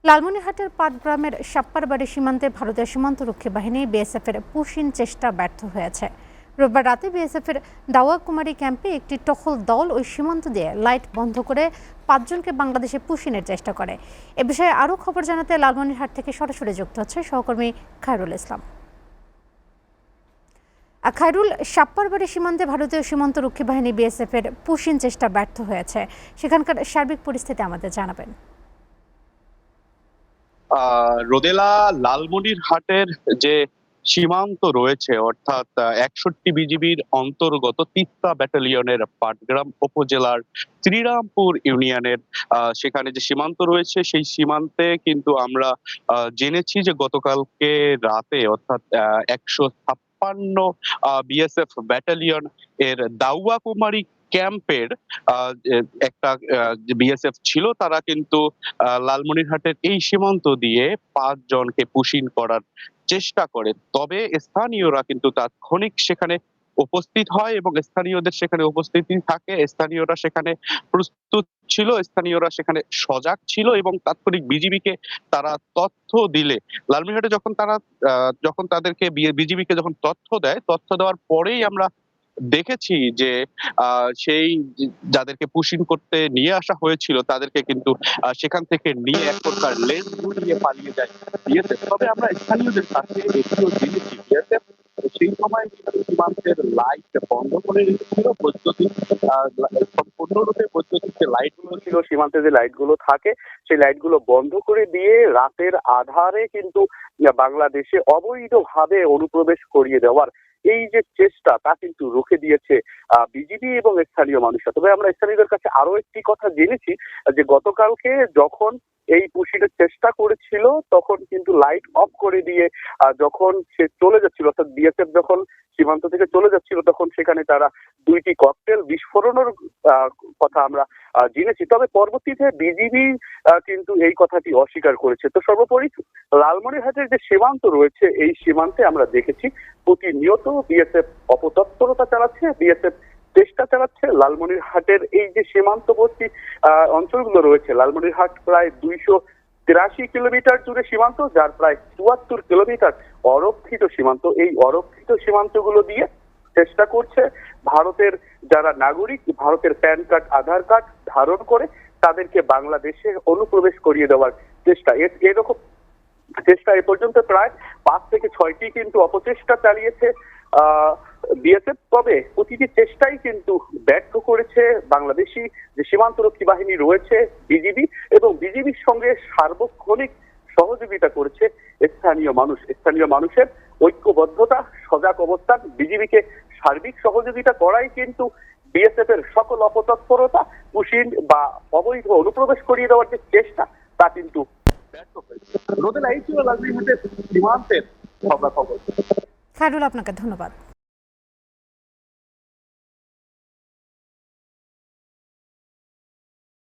লালমনিরহাটের পাটগ্রামের সাপ্পারবাড়ি সীমান্তে ভারতীয় সীমান্তরক্ষী বাহিনী বিএসএফের পুশিন চেষ্টা ব্যর্থ হয়েছে। রোববার রাতে বিএসএফের দাওয়াকুমারী ক্যাম্পে একটি টহল দল ওই সীমান্ত দিয়ে লাইট বন্ধ করে 5 জনকে বাংলাদেশে পুশিনের চেষ্টা করে। এ বিষয়ে আরও খবর জানাতে লালমনিরহাট থেকে সরাসরি যুক্ত হচ্ছে সহকর্মী খায়রুল ইসলাম। খায়রুল, সাপ্পারবাড়ি সীমান্তে ভারতীয় সীমান্তরক্ষী বাহিনী বিএসএফের পুশিন চেষ্টা ব্যর্থ হয়েছে, সেখানকার সার্বিক পরিস্থিতি আমাদের জানাবেন। রোদেলা লালমনিরহাটের যে সীমান্ত রয়েছে, অর্থাৎ 61 বিজিবির অন্তর্গত তিস্তা ব্যাটালিয়নের পাটগ্রাম উপজেলার শ্রীরামপুর ইউনিয়নের সেখানে যে সীমান্ত রয়েছে, সেই সীমান্তে কিন্তু আমরা জেনেছি যে গতকালকে রাতে অর্থাৎ 156 বিএসএফ ব্যাটালিয়ন এর দাউয়াকুমারী ক্যাম্পের একটা বিএসএফ ছিল, তারা কিন্তু লালমনিরহাটের এই সীমান্ত দিয়ে 5 জনকে পুশিন করার চেষ্টা করে। তবে স্থানীয়রা কিন্তু তাৎক্ষণিক সেখানে উপস্থিত হয় এবং স্থানীয়দের সেখানে উপস্থিতি থাকে। স্থানীয়রা সেখানে প্রস্তুত ছিল, স্থানীয়রা সেখানে সজাগ ছিল এবং তাৎক্ষণিক বিজিবিকে তারা তথ্য দিলে লালমনিরহাটে যখন তাদেরকে বিজিবিকে যখন তথ্য দেয়, তথ্য দেওয়ার পরেই আমরা দেখেছি যে সেই যাদেরকে পুশিং করতে নিয়ে আসা হয়েছিল তাদেরকে কিন্তু সেখান থেকে নিয়ে এক প্রকার লেজ ঘুরিয়ে পালিয়ে যায় বিএসএফ। তবে আমরা স্থানীয়দের কাছে এটিও জেনেছি বিএসএফ সেই সময় সীমান্তের লাইট বন্ধ করে রেখেছিল। বৈদ্যুতিক সম্পূর্ণরূপে বৈদ্যুতিক যে লাইট গুলো ছিল, সীমান্তে যে লাইট গুলো থাকে, সেই লাইট গুলো বন্ধ করে দিয়ে রাতের আধারে কিন্তু বাংলাদেশে অবৈধভাবে অনুপ্রবেশ করিয়ে দেওয়ার এই যে চেষ্টা, তা কিন্তু রুখে দিয়েছে বিজিবি এবং স্থানীয় মানুষরা। তবে আমরা স্থানীয়দের কাছে আরো একটি কথা জেনেছি যে গতকালকে যখন এই পুশিনের চেষ্টা করেছিল, তখন কিন্তু লাইট অফ করে দিয়ে যখন সে চলে যাচ্ছিল, অর্থাৎ বিএসএফ যখন সীমান্ত থেকে চলে যাচ্ছিল, তখন সেখানে তারা 2টি ককটেল বিস্ফোরণের কথা আমরা জেনেছি। তবে পরবর্তীতে বিজিবি কিন্তু এই কথাটি অস্বীকার করেছে। তো সর্বোপরি লালমনিরহাটের যে সীমান্ত রয়েছে, এই সীমান্তে আমরা দেখেছি প্রতিনিয়ত বিএসএফ অপতৎপরতা চালাচ্ছে, বিএসএফ চেষ্টা চালাচ্ছে। লালমনিরহাটের এই যে সীমান্তবর্তী অঞ্চলগুলো রয়েছে, লালমনিরহাট প্রায় 283 কিলোমিটার জুড়ে সীমান্ত, যার প্রায় 74 কিলোমিটার অরক্ষিত সীমান্ত। এই অরক্ষিত সীমান্তগুলো দিয়ে চেষ্টা করছে ভারতের যারা নাগরিক, ভারতের প্যান কার্ড, আধার কার্ড ধারণ করে তাদেরকে বাংলাদেশে অনুপ্রবেশ করিয়ে দেওয়ার চেষ্টা। এরকম চেষ্টা এ পর্যন্ত প্রায় 5 থেকে 6টি কিন্তু অপচেষ্টা চালিয়েছে বিএসএফ। তবে প্রতিটি চেষ্টাই কিন্তু ব্যর্থ করেছে বাংলাদেশি যে সীমান্তরক্ষী বাহিনী রয়েছে বিজিবি, এবং বিজিবির সঙ্গে সার্বক্ষণিক সহযোগিতা করেছে স্থানীয় মানুষ। স্থানীয় মানুষের ঐক্যবদ্ধতা, সজাগ অবস্থান, বিজিবিকে সার্বিক সহযোগিতা করাই কিন্তু বিএসএফ এর সকল অপতৎপরতা, পুশিন বা অবৈধ অনুপ্রবেশ করিয়ে দেওয়ার যে চেষ্টা, তা কিন্তু ব্যর্থ হয়েছে। রোদেলা, এই ছিল লালমনিরহাটের সীমান্তের খবরাখবর। খায়রুল, আপনাকে ধন্যবাদ।